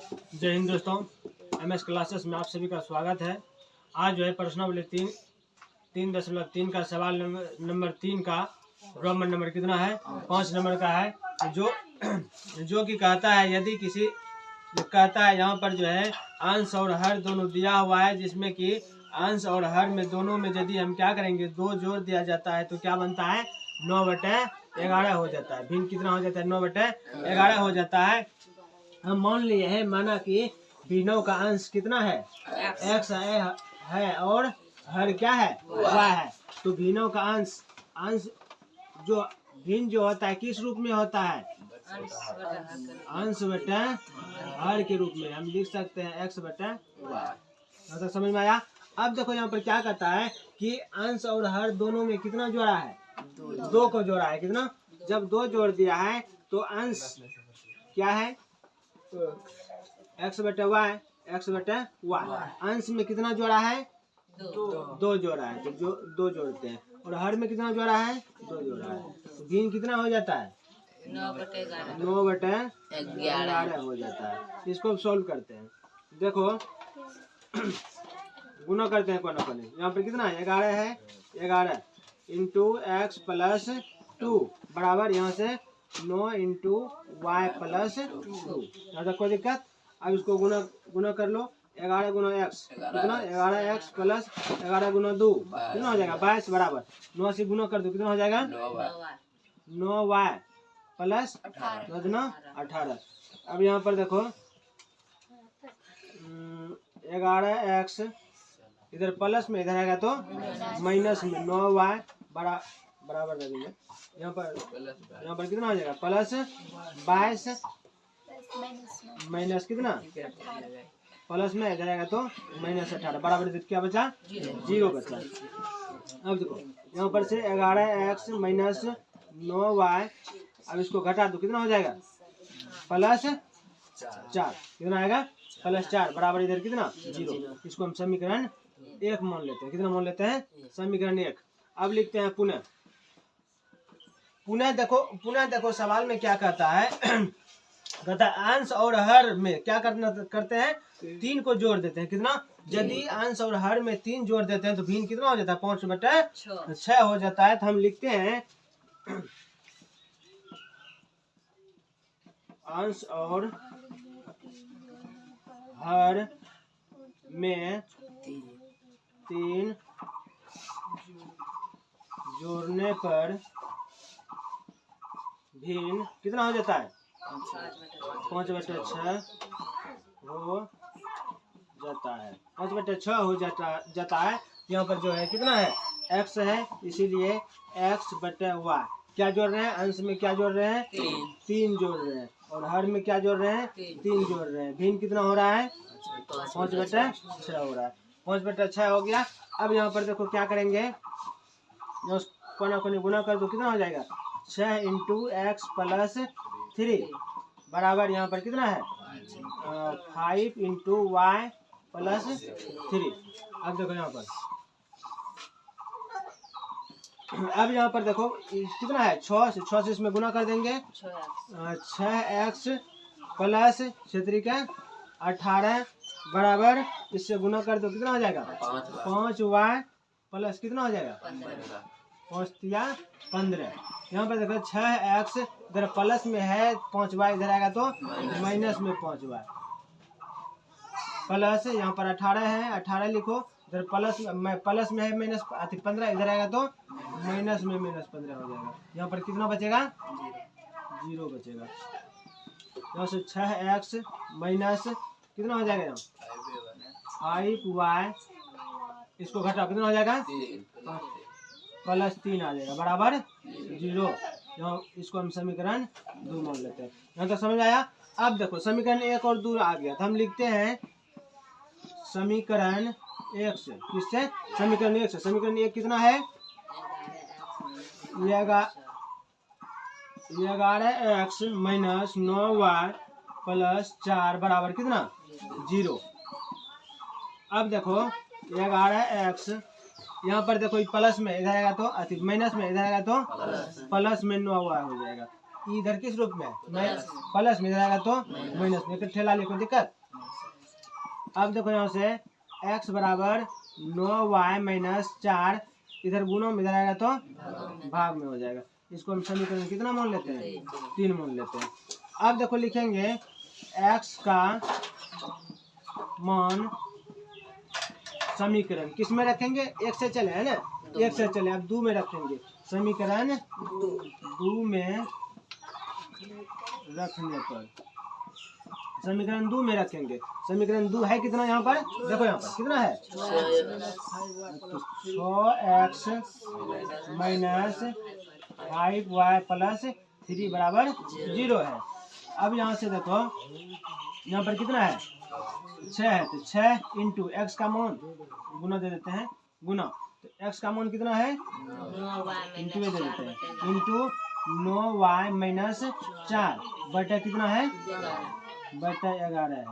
जय हिंद दोस्तों, MS classes में आप सभी का स्वागत है। आज जो है प्रश्नावली 3.3 का सवाल नंबर 3 का रोमन नंबर कितना है? 5 नंबर का है। जो कि कहता है यदि किसी कहता है यहाँ पर जो है अंश और हर दोनों दिया हुआ है, जिसमें कि अंश और हर में दोनों में यदि हम क्या करेंगे 2 जोड़ दिया जाता है तो क्या बनता है 9/11 हो जाता है। भिन्न कितना हो जाता है 9/11 हो जाता है। हम मान लिए हैं माना कि भिन्नों का अंश कितना है x है और हर क्या है y है। तो भिन्नों का अंश जो भिन्न जो होता है किस रूप में होता है? अंश बटा हर के रूप में हम लिख सकते हैं x/y। तो समझ में आया? अब देखो यहाँ पर क्या कहता है कि अंश और हर दोनों में कितना जोड़ा है? 2 को जोड़ा है। कितना? जब 2 जोड़ दिया है तो अंश क्या है x/y। अंश में कितना जोड़ा है? 2 जोड़ा है। तो जो 2 जोड़ते हैं। और हर में कितना जोड़ा है? 2 जोड़ा है। तो भिन्न कितना हो जाता है 9/11 हो जाता है। इसको सॉल्व करते हैं। देखो गुना करते हैं कोना कोने। यहाँ पर कितना है 11 है। 11 इंटू x प्लस 2 बराबर यहाँ से 9 इंटू y प्लस 2। ज़्यादा कोई दिक्कत? अब इसको गुना कर लो। 11 गुना x कितना? 11x प्लस 11 गुना 2 कितना हो जाएगा 22 बराबर 9 से गुना कर दो कितना हो जाएगा 9y प्लस 18। अब यहाँ पर देखो 11x इधर प्लस में इधर आएगा तो माइनस में 9y बराबर दे देंगे। यहाँ पर कितना हो जाएगा प्लस 22 माइनस कितना प्लस में इधर आएगा तो माइनस 18 बराबर क्या बचा 0 बचा। अब देखो यहाँ पर से 11x माइनस 9y। अब इसको घटा दो कितना हो जाएगा प्लस 4 कितना आएगा +4 बराबर इधर कितना 0। इसको हम समीकरण 1 मान लेते हैं। कितना मान लेते हैं समीकरण 1। अब लिखते हैं पुनः देखो सवाल में क्या कहता है कहता है अंश और हर में क्या करते हैं 3 को जोड़ देते हैं। कितना? यदि अंश और हर में 3 जोड़ देते हैं तो भिन्न कितना हो जाता है 5/6 हो जाता है। तो हम लिखते हैं अंश और हर में 3 जोड़ने पर भिन्न कितना हो जाता है 5/6 हो जाता है। 5/6 हो जाता है। यहाँ पर जो है कितना है x है, इसीलिए x/y क्या जोड़ रहे हैं अंश में क्या जोड़ रहे हैं 3 जोड़ रहे हैं और हर में क्या जोड़ रहे हैं 3 जोड़ रहे हैं। भिन्न कितना हो रहा है 5/6 हो रहा है। 5/6 हो गया। अब यहाँ पर देखो क्या करेंगे कोना कोनी गुना कर दो कितना हो जाएगा 6 इंटू x प्लस 3 बराबर यहाँ पर कितना है 5 इंटू y प्लस 3। अब देखो यहाँ पर देखो कितना है 6 से इसमें गुना कर देंगे 6x प्लस 18 बराबर इससे गुना कर दो कितना हो जाएगा 5y प्लस कितना हो जाएगा 5×3 = 15। यहाँ पर देखो 6x इधर प्लस में है 5y इधर आएगा तो माइनस में 5y प्लस यहाँ पर 18 है 18 लिखो इधर प्लस में है माइनस 15 इधर आएगा तो माइनस में -15 हो जाएगा। यहाँ पर कितना बचेगा 0 बचेगा। यहाँ से 6x माइनस कितना हो जाएगा 5y इसको घटाओ कितना हो जाएगा +3 आ जाएगा बराबर 0। यहाँ इसको हम समीकरण 2 मान लेते हैं। यहाँ तक समझ आया? अब देखो समीकरण 1 और 2 आ गया तो हम लिखते हैं समीकरण 1 से किससे समीकरण 1 से। समीकरण 1 कितना है 11x माइनस 9y प्लस 4 बराबर कितना 0। अब देखो 11x यहाँ पर देखो प्लस में इधर आएगा तो माइनस में इधर आएगा तो प्लस में 9y हो जाएगा। इधर किस रूप में प्लस में, इधर आएगा तो माइनस में, इकट्ठे ला लिए, कोई दिक्कत। अब देखो यहाँ से x बराबर 9y माइनस 4, इधर गुणों में, इधर आएगा तो भाग में हो जाएगा। इसको हम समीकरण कितना मान लेते हैं, 3 मान लेते हैं। अब देखो लिखेंगे x का मान समीकरण किस में रखेंगे, 1 से चले है ना, 1 से चले, अब 2 में रखेंगे। समीकरण 2 में रखने पर, समीकरण 2 में रखेंगे। समीकरण 2 है कितना यहाँ पर, देखो यहाँ पर कितना है, 6x माइनस 5y प्लस 3 बराबर 0 है। अब यहाँ से देखो यहाँ पर कितना है, 6 है, तो 6 इंटू एक्स का मान गुना दे देते हैं, गुना, तो x का मान कितना है, इंटू दे देते हैं, इंटू 9y माइनस 4 बटा कितना है, बटा 11 है,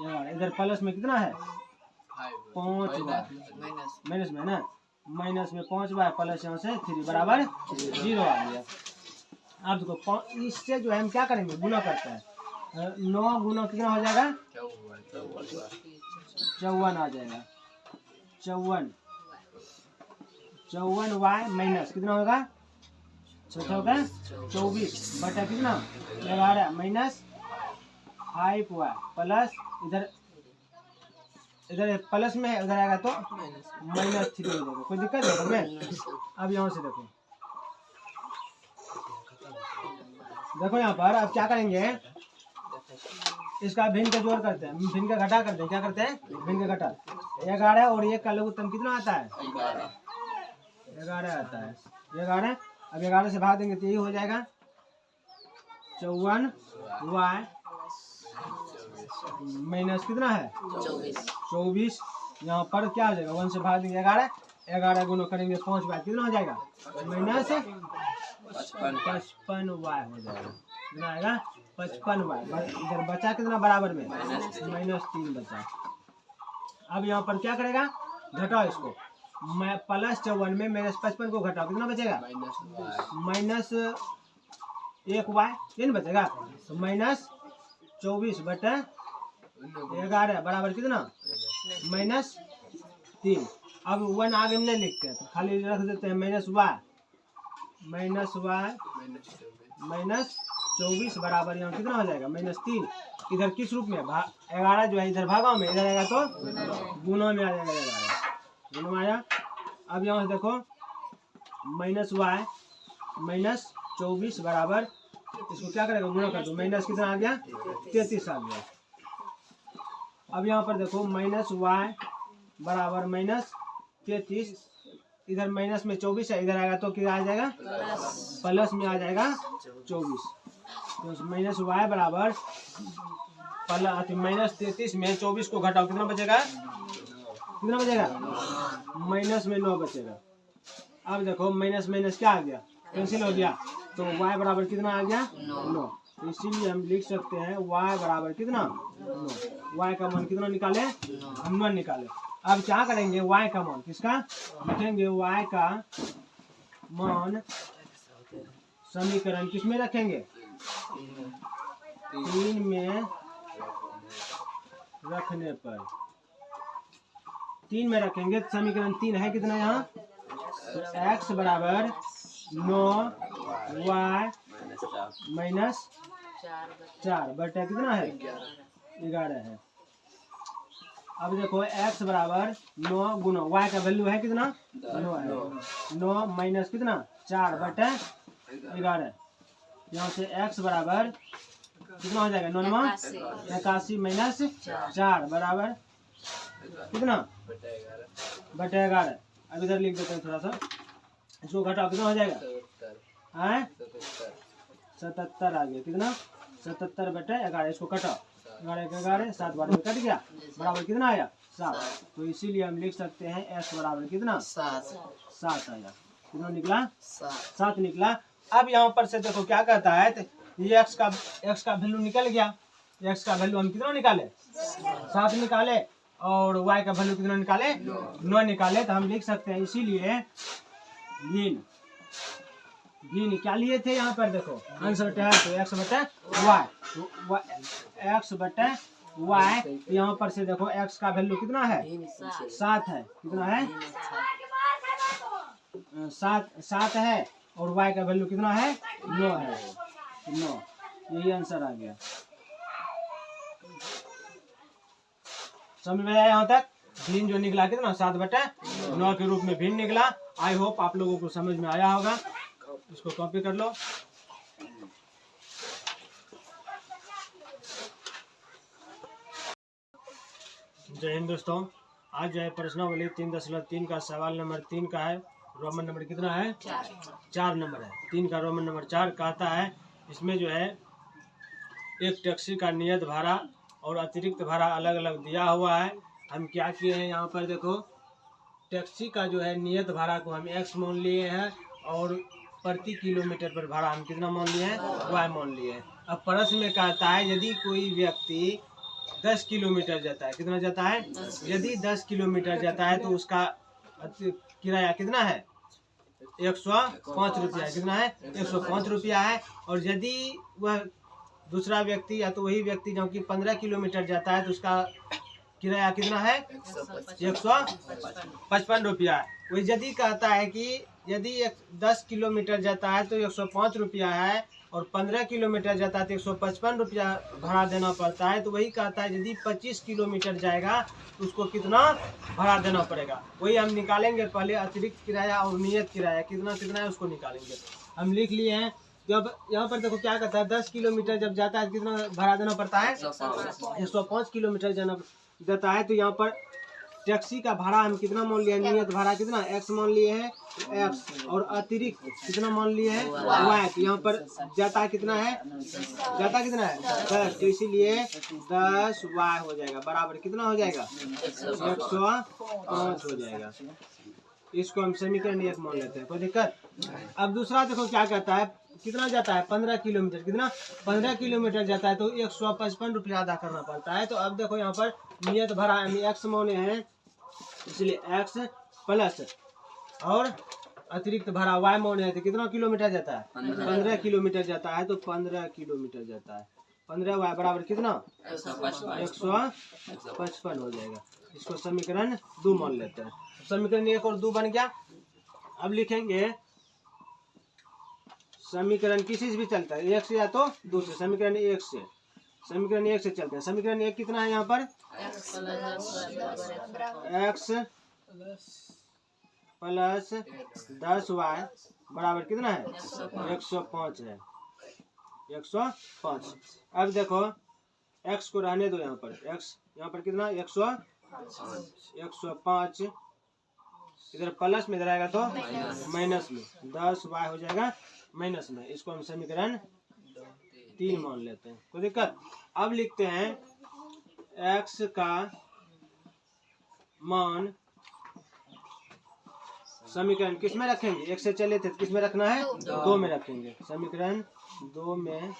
11, इधर प्लस में कितना है 5y, माइनस में ना, माइनस में 5y प्लस यहाँ से 3 बराबर 0 आ गया। अब देखो इससे जो है हम क्या करेंगे, गुना करते हैं, 9 गुना कितना हो जाएगा, 54 आ जाएगा, 54 y माइनस कितना होगा, 6 होगा 24 बटा कितना 11 माइनस 5y प्लस, इधर प्लस में है, उधर आएगा तो माइनस 3 हो जाएगा, कोई दिक्कत है हमें। अब यहाँ से देखो यहाँ पर अब क्या करेंगे, इसका भिन्न का जोड़ करते हैं, भिन्न का घटा करते हैं, क्या करते हैं, भिन्न का घटा, 11 और 1 का लघुत्तम कितना आता है, 11 आता है, 11। अब 11 से भाग देंगे तो यही हो जाएगा 54y माइनस कितना है 24, यहाँ पर क्या हो जाएगा, 1 से भाग देंगे 11, 11 गुना करेंगे 5y कितना हो जाएगा, माइनस 55y हो जाएगा, कितना आएगा 55y, इधर बचा कितना बराबर में माइनस 3 बचा। अब यहाँ पर क्या करेगा, घटाओ इसको, मैं प्लस 54 में माइनस 55 को घटाओ, कितना बचेगा माइनस 1y, तीन बचेगा, तो माइनस 24 बटा 11 बराबर कितना माइनस 3। अब 1 आगे में नहीं लिखते हैं तो खाली रख देते हैं माइनस y माइनस 24 बराबर यहाँ कितना हो जाएगा माइनस 3। इधर किस रूप में 11 जो है इधर भागा में, इधर आएगा तो गुना में आ जाएगा, 11 गुना में आया। अब यहाँ से देखो माइनस y माइनस 24 बराबर, इसको क्या करेगा गुना कर दो, माइनस कितना आ गया 33 आ गया। अब यहाँ पर देखो माइनस y बराबर माइनस 33, इधर माइनस में 24 है, इधर आएगा तो क्या आ जाएगा प्लस में आ जाएगा 24, तो माइनस y बराबर माइनस 33 में 24 को घटाओ कितना बचेगा, कितना बचेगा माइनस में 9 बचेगा। अब देखो माइनस माइनस क्या आ गया, कैंसिल हो गया, तो y बराबर कितना आ गया 9, तो इसीलिए हम लिख सकते हैं y बराबर कितना 9, y का मान कितना निकाले हम 9 निकाले। अब क्या करेंगे y का मान किसका लिखेंगे, y का मान समीकरण किस में रखेंगे 3 में रखने पर, 3 में रखेंगे, समीकरण 3 है कितना यहाँ, तो x बराबर 9y माइनस 4 बटा कितना है 11 है। अब देखो x बराबर 9 गुना y का वैल्यू है कितना 9 है, 9 माइनस कितना 4 बटा 11, यहाँ से x बराबर कितना हो जाएगा 9 81 माइनस 4 बराबर कितना बटा 11। अब इधर लिख देते हैं थोड़ा सा, इसको घटाओ कितना हो जाएगा 77 आ गया, कितना 77 बटा 11, इसको कटाओ 11 7 बार में कट गया, बराबर कितना आया 7, तो इसीलिए हम लिख सकते हैं s बराबर कितना 7 आया, कितना निकला 7 निकला। अब यहाँ पर से देखो क्या कहता है, तो ये x का वैल्यू निकल गया, x का वैल्यू हम कितना निकाले 7 निकाले, और y का वैल्यू कितना निकाले 9 निकाले, तो हम लिख सकते हैं इसीलिए इन भी निकालिए थे यहाँ पर देखो आंसर है तो एक्स बटे वाई, तो एक्स बटे वाई, यहाँ पर से देखो एक्स का वैल्यू कितना है 7 है, कितना है 7 है, और वाई का वैल्यू कितना है 9 है, 9, यही आंसर आ गया। समझ में आया यहाँ तक? भिन्न जो निकला कितना 7 बटे 9 के रूप में भिन्न निकला। आई होप आप लोगों को समझ में आया होगा। इसको कॉपी कर लो। जय हिंद दोस्तों, आज जो है प्रश्नावली 3.3 का सवाल नंबर 3 का है। रोमन नंबर कितना है 4 नंबर है। 3 का रोमन नंबर 4 कहता है इसमें जो है एक टैक्सी का नियत भाड़ा और अतिरिक्त भाड़ा अलग अलग दिया हुआ है। हम क्या किए हैं यहाँ पर देखो, टैक्सी का जो है नियत भाड़ा को हम x मान लिए हैं और प्रति किलोमीटर पर भाड़ा हम कितना मान लिए हैं y मान लिए हैं। अब प्रश्न में कहता है यदि कोई व्यक्ति 10 किलोमीटर जाता है, कितना जाता है, यदि 10 किलोमीटर जाता है तो उसका किराया कितना है 105 रुपया, कितना है 105 रुपया है। और यदि वह दूसरा व्यक्ति या तो वही व्यक्ति जो कि 15 किलोमीटर जाता है तो उसका किराया कितना है 155 रुपया है। वही यदि कहता है कि यदि 10 किलोमीटर जाता है तो 105 रुपया है और 15 किलोमीटर जाता है तो 155 रुपया भाड़ा देना पड़ता है। तो वही कहता है यदि 25 किलोमीटर जाएगा तो उसको कितना भाड़ा देना पड़ेगा। वही हम निकालेंगे, पहले अतिरिक्त किराया और नियत किराया कितना कितना है उसको निकालेंगे। हम लिख लिए हैं। जब यहाँ पर देखो क्या कहता है 10 किलोमीटर जब जाता है कितना भाड़ा देना पड़ता है 105 किलोमीटर जाना देता है। तो यहाँ पर टैक्सी का भाड़ा हम कितना मान लिए, नियत भाड़ा कितना x मान लिए हैं x, और अतिरिक्त कितना मान लिए हैं y। तो यहाँ पर जाता कितना है, जाता कितना है 10, तो इसीलिए 10 y हो जाएगा बराबर कितना हो जाएगा 105 हो जाएगा। इसको हम समीकरण 1 मान लेते हैं, कोई दिक्कत। अब दूसरा देखो क्या कहता है, कितना जाता है 15 किलोमीटर, कितना 15 किलोमीटर जाता है तो 155 रुपया अदा करना पड़ता है। तो अब देखो यहाँ पर नियत भाड़ा हम x माने हैं इसलिए x प्लस और अतिरिक्त भाड़ा y माने हैं तो कितना किलोमीटर जाता है 15 किलोमीटर जाता है। तो 15 किलोमीटर जाता है 15y बराबर कितना 155 हो जाएगा। इसको समीकरण 2 मान लेते हैं। समीकरण 1 और 2 बन गया। अब लिखेंगे समीकरण किसी से भी चलता है 1 से या तो 2 से, समीकरण 1 से, समीकरण 1 से चलते हैं। समीकरण 1 कितना है यहाँ पर x प्लस 10y बराबर कितना है 105 है 105। अब देखो x को रहने दो, यहाँ पर x यहाँ पर कितना 105, इधर प्लस में इधर आएगा तो माइनस में 10y हो जाएगा माइनस में। इसको हम समीकरण 3 मान लेते हैं, कोई दिक्कत। अब लिखते हैं x का मान समीकरण किस में रखेंगे, 1 से चले थे किस में रखना है 2 में रखेंगे। समीकरण 2 में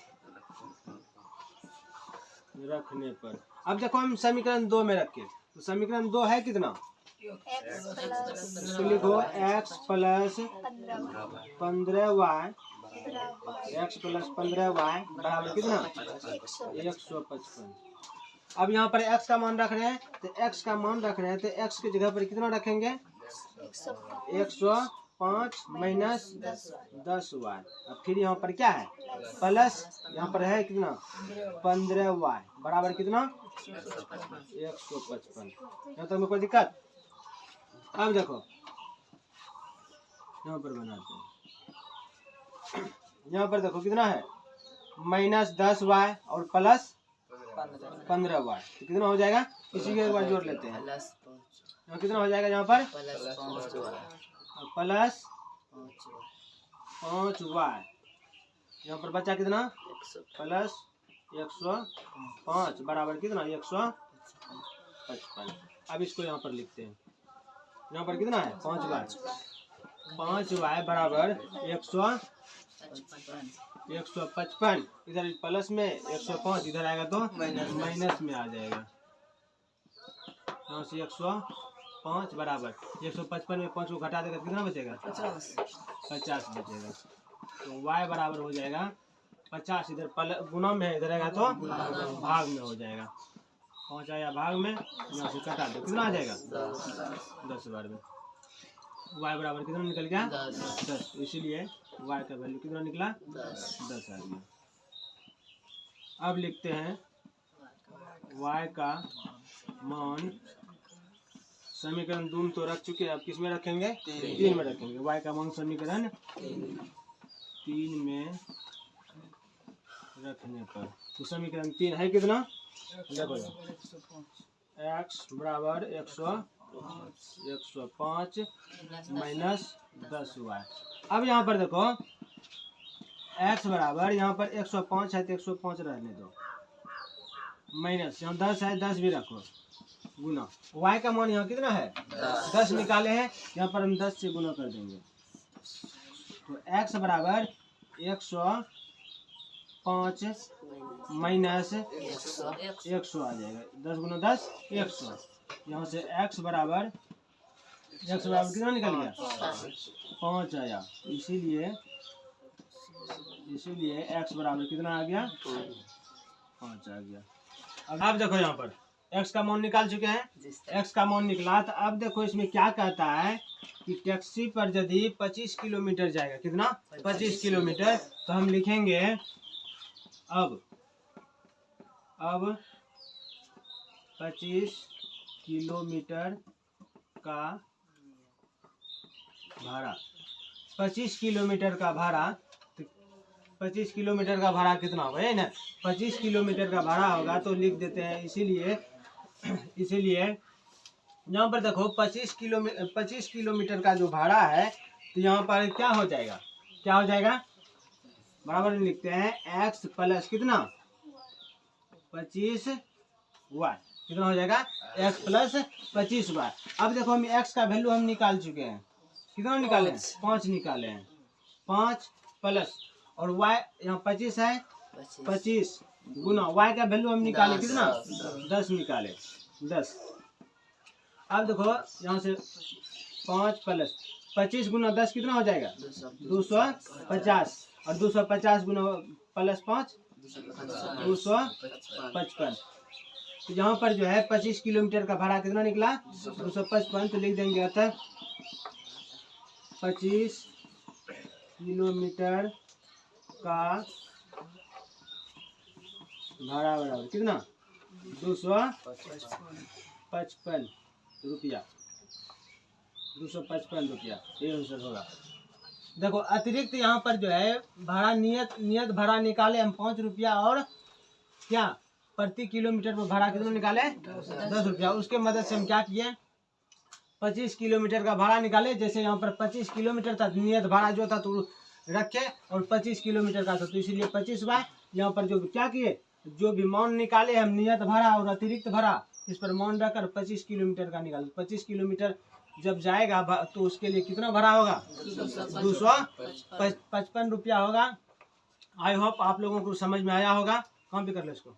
रखने पर अब देखो हम समीकरण 2 में रखें तो समीकरण 2 है कितना, तो लिखो x plus 15y, x plus 15y बराबर कितना 155। अब यहाँ पर x का मान रख रहे हैं तो x का मान रख रहे हैं तो x की जगह पर कितना रखेंगे 105 माइनस 10y। अब फिर यहाँ पर क्या है प्लस, यहाँ पर है कितना 15y बराबर कितना 155। यहाँ तक में कोई दिक्कत। अब देखो यहाँ पर बनाते हैं, यहाँ पर देखो कितना है माइनस 10y और प्लस 15y, तो कितना हो जाएगा इसी के एक बार जोड़ लेते हैं। यहाँ कितना हो जाएगा यहाँ पर प्लस 5y, यहाँ पर बचा कितना प्लस 105 बराबर कितना 155। अब इसको यहाँ पर लिखते हैं, यहाँ पर कितना है 5y बराबर 155, इधर प्लस में 105 इधर आएगा तो माइनस में आ जाएगा। यहाँ से 105 बराबर 155 में 5 को घटा देगा कितना बचेगा 50 बचेगा। तो y बराबर हो जाएगा 50, इधर गुना में है, इधर आएगा तो भाग में हो जाएगा। पहुंचा या भाग में, यहाँ से कटा दो, कितना आ जाएगा 10 बार में। y बराबर कितना निकल गया 10, इसीलिए y का वैल्यू कितना निकला 10 आ गया। अब लिखते हैं y का मान, समीकरण 2 तो रख चुके हैं, अब किस में रखेंगे 3 में रखेंगे। y का मान समीकरण 3 में रखने पर, तो समीकरण 3 है कितना, देखो x बराबर 105 माइनस 10y। अब यहाँ पर देखो x बराबर, यहाँ पर 105 है तो 105 रहने दो, माइनस यहाँ 10 है 10 भी रखो, गुना y का मान यहाँ कितना है 10 निकाले हैं, यहाँ पर हम 10 से गुना कर देंगे। तो x बराबर 105 माइनस 100 आ जाएगा, 10 गुना 10 100। यहाँ से x बराबर कितना निकल गया 5 आया, इसीलिए x बराबर कितना आ गया 5 आ गया। अब आप देखो यहाँ पर x का मान निकाल चुके हैं, x का मान निकला। तो अब देखो इसमें क्या कहता है कि टैक्सी पर यदि 25 किलोमीटर जाएगा, कितना 25 किलोमीटर, तो हम लिखेंगे अब 25 किलोमीटर का भाड़ा, 25 किलोमीटर का भाड़ा, 25 किलोमीटर का भाड़ा कितना होगा, है ना 25 किलोमीटर का भाड़ा होगा, तो लिख देते हैं। इसीलिए यहाँ पर देखो 25 किलोमीटर का जो भाड़ा है, तो यहाँ पर क्या हो जाएगा बराबर लिखते हैं x प्लस कितना 25y, कितना हो जाएगा x प्लस 25y। अब देखो हम x का वैल्यू हम निकाल चुके हैं, कितना निकाले हैं 5 निकाले हैं, 5 प्लस और y यहाँ 25 है, 25 गुना y का वैल्यू हम निकाले कितना 10 निकाले 10। अब देखो यहाँ से 5 प्लस 25 गुना 10 कितना हो जाएगा 250, और 250 गुना प्लस 5 255। तो यहाँ पर जो है 25 किलोमीटर का भाड़ा कितना निकला 255, तो लिख देंगे अतः 25 किलोमीटर का भाड़ा बराबर कितना 255 रुपया, 255 रुपया ये आंसर होगा। देखो अतिरिक्त यहाँ पर जो है भाड़ा नियत भाड़ा निकाले हम 5 रुपया, और क्या प्रति किलोमीटर पर भाड़ा कितना निकाले 10 रुपया। उसके मदद से हम क्या किए 25 किलोमीटर का भाड़ा निकाले। जैसे यहाँ पर 25 किलोमीटर था, नियत भाड़ा जो था तो रखे, और 25 किलोमीटर का था तो इसीलिए 25 बाय यहाँ पर जो क्या किए, जो भी मान निकाले हम नियत भाड़ा और अतिरिक्त भाड़ा, इस पर मान रखकर 25 किलोमीटर का निकाले। 25 किलोमीटर जब जाएगा तो उसके लिए कितना भाड़ा होगा 255 रुपया होगा। आई होप आप लोगों को समझ में आया होगा। कॉपी कर लो इसको।